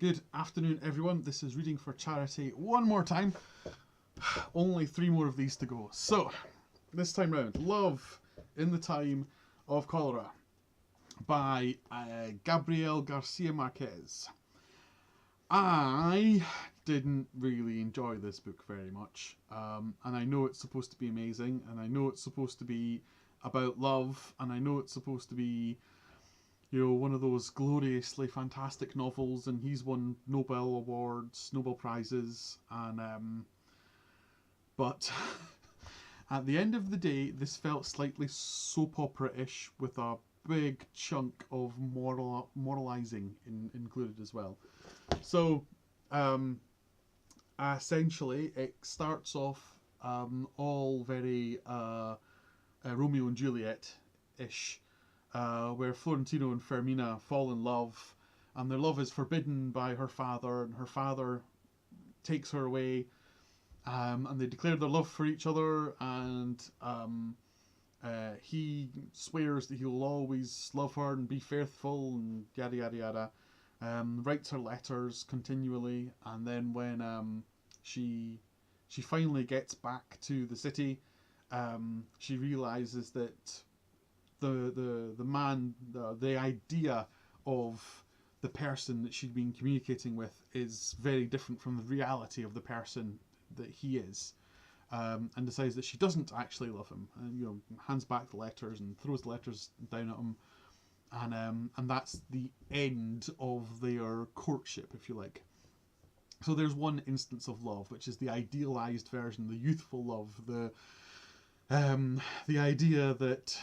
Good afternoon, everyone. This is Reading for Charity one more time. Only 3 more of these to go. So, this time round, Love in the Time of Cholera by Gabriel Garcia Marquez. I didn't really enjoy this book very much, and I know it's supposed to be amazing, and I know it's supposed to be about love, and I know it's supposed to be, one of those gloriously fantastic novels, and he's won Nobel Awards, Nobel Prizes, and but at the end of the day, this felt slightly soap opera-ish with a big chunk of moralizing included as well. So, essentially, it starts off all very Romeo and Juliet-ish, where Florentino and Fermina fall in love, and their love is forbidden by her father, and her father takes her away, and they declare their love for each other, and he swears that he will always love her and be faithful, and yada yada yada. Writes her letters continually, and then when she finally gets back to the city, she realizes that the idea of the person that she'd been communicating with is very different from the reality of the person that he is, and decides that she doesn't actually love him, and hands back the letters and throws the letters down at him, and that's the end of their courtship, if you like. So there's one instance of love, which is the idealized version, the youthful love, the idea that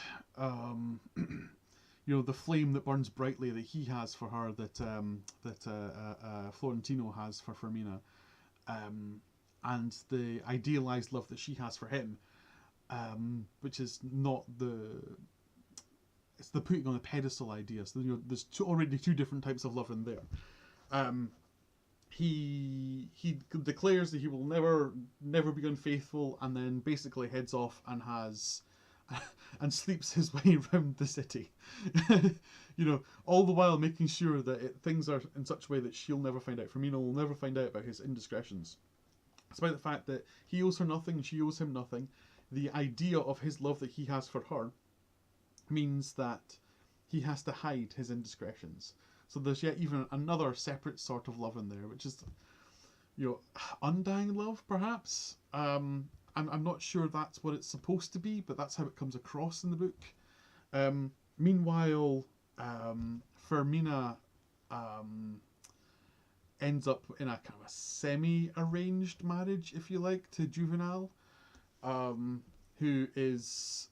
the flame that burns brightly that he has for her, that Florentino has for Fermina, and the idealized love that she has for him, which is not it's the putting on a pedestal idea. So there's already 2 different types of love in there. He declares that he will never be unfaithful, and then basically heads off and and sleeps his way around the city. All the while making sure that things are in such a way that she'll never find out. Fermina will never find out about his indiscretions. Despite the fact that he owes her nothing and she owes him nothing, the idea of his love that he has for her means that he has to hide his indiscretions. So there's yet even another separate sort of love in there, which is, undying love, perhaps. I'm not sure that's what it's supposed to be, but that's how it comes across in the book. Meanwhile, Fermina ends up in a kind of a semi-arranged marriage, if you like, to Juvenal, who is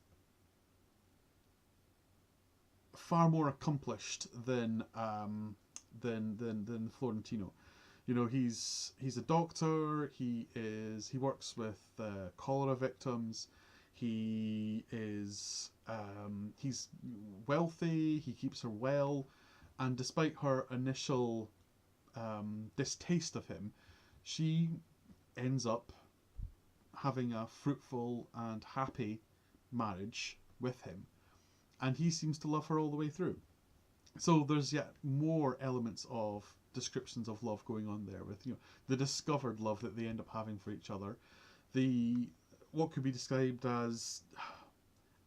far more accomplished than Florentino. He's a doctor. He works with cholera victims. He's wealthy. He keeps her well, and despite her initial distaste of him, she ends up having a fruitful and happy marriage with him, and he seems to love her all the way through. So there's yet more elements of descriptions of love going on there, with the discovered love that they end up having for each other, what could be described as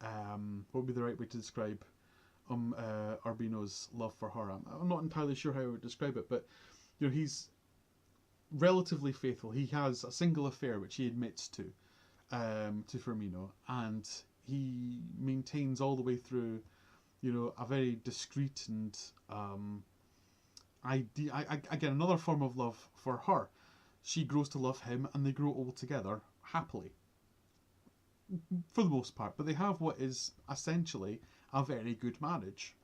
what would be the right way to describe Urbino's love for her. I'm not entirely sure how I would describe it, but he's relatively faithful. He has a single affair which he admits to Fermino, and he maintains all the way through a very discreet and again, another form of love for her. She grows to love him, and they grow old together happily, for the most part. But they have what is essentially a very good marriage.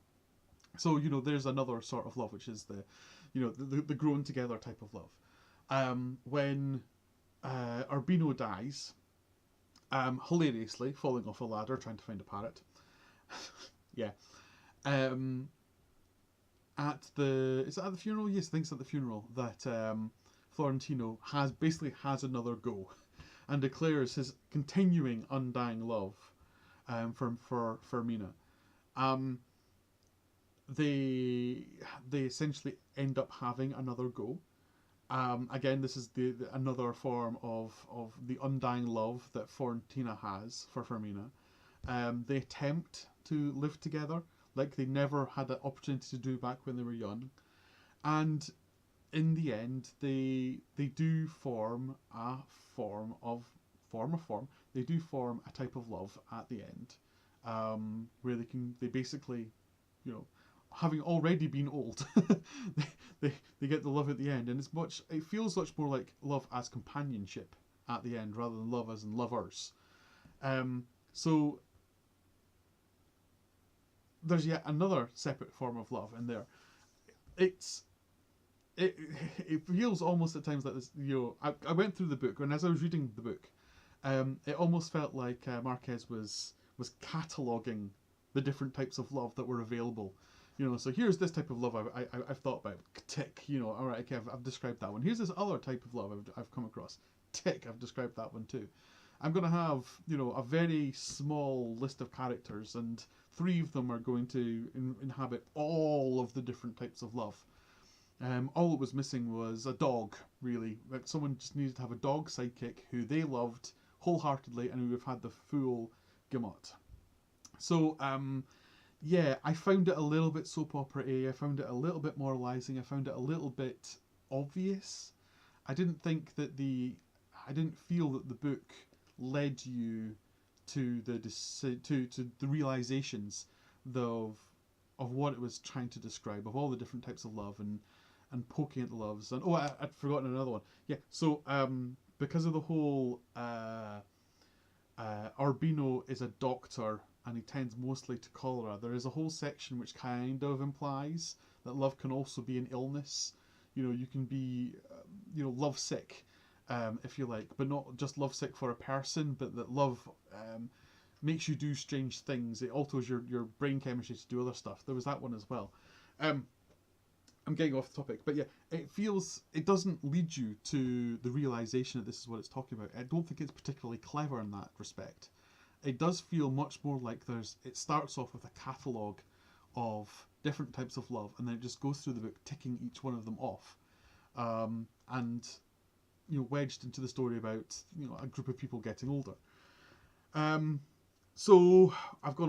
So there's another sort of love, which is the grown together type of love. When Urbino dies, hilariously falling off a ladder trying to find a parrot. Yeah. Is it at the funeral? Yes, I think it's at the funeral that Florentino has another go, and declares his continuing undying love for Fermina. they essentially end up having another go. Again, this is the another form of the undying love that Fiorentina has for Fermina. They attempt to live together like they never had an opportunity to do back when they were young, and in the end, they do form a form of form. They do form a type of love at the end, where they basically, you know, having already been old, they get the love at the end, and it feels much more like love as companionship at the end rather than love as in lovers. So there's yet another separate form of love in there. It's it it feels almost at times like this. I went through the book, and as I was reading the book, it almost felt like Marquez was cataloguing the different types of love that were available. So here's this type of love I've thought about. Tick. All right, okay, I've described that one. Here's this other type of love I've come across. Tick. I've described that one too. I'm going to have a very small list of characters, and 3 of them are going to inhabit all of the different types of love. All it was missing was a dog, really. Like someone just needed to have a dog sidekick who they loved wholeheartedly and who have had the full gamut. So, yeah, I found it a little bit soap opera-y. I found it a little bit moralizing. I found it a little bit obvious. I didn't feel that the book led you to the realizations of what it was trying to describe, of all the different types of love and poking at the loves. And I'd forgotten another one. Yeah, so because of the whole Urbino is a doctor and he tends mostly to cholera, there is a whole section which kind of implies that love can also be an illness. You can be love sick, if you like, but not just love sick for a person, but that love makes you do strange things. It alters your brain chemistry to do other stuff. There was that one as well. I'm getting off the topic, but yeah, it doesn't lead you to the realization that this is what it's talking about. I don't think it's particularly clever in that respect. It does feel much more like it starts off with a catalogue of different types of love, and then it just goes through the book ticking each one of them off, and wedged into the story about a group of people getting older. So I'm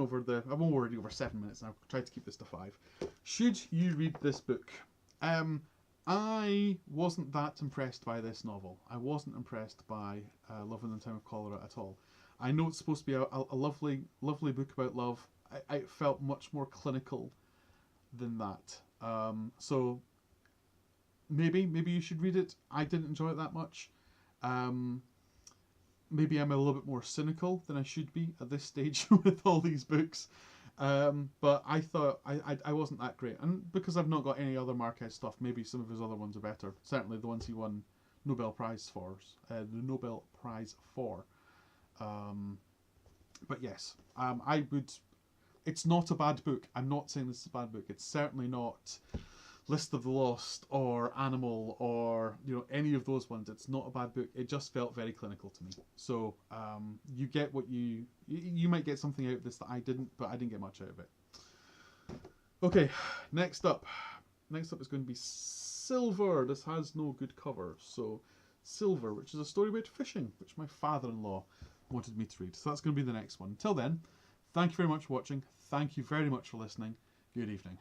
already over 7 minutes, and I've tried to keep this to 5. Should you read this book? I wasn't that impressed by this novel. I wasn't impressed by Love in the Time of Cholera at all. I know it's supposed to be a lovely, lovely book about love. I felt much more clinical than that. So maybe you should read it. I didn't enjoy it that much. Maybe I'm a little bit more cynical than I should be at this stage with all these books. But I thought I wasn't that great. And because I've not got any other Marquez stuff, maybe some of his other ones are better. Certainly the ones he won Nobel Prize for. But yes, it's not a bad book. I'm not saying this is a bad book. It's certainly not List of the Lost or Animal or any of those ones. It's not a bad book. It just felt very clinical to me. So you get what you might get something out of this that I didn't, but I didn't get much out of it. Okay, next up is going to be Silver. This has no good cover. So Silver, which is a story about fishing, which my father-in-law wanted me to read. So that's going to be the next one. Until then, thank you very much for watching. Thank you very much for listening. Good evening.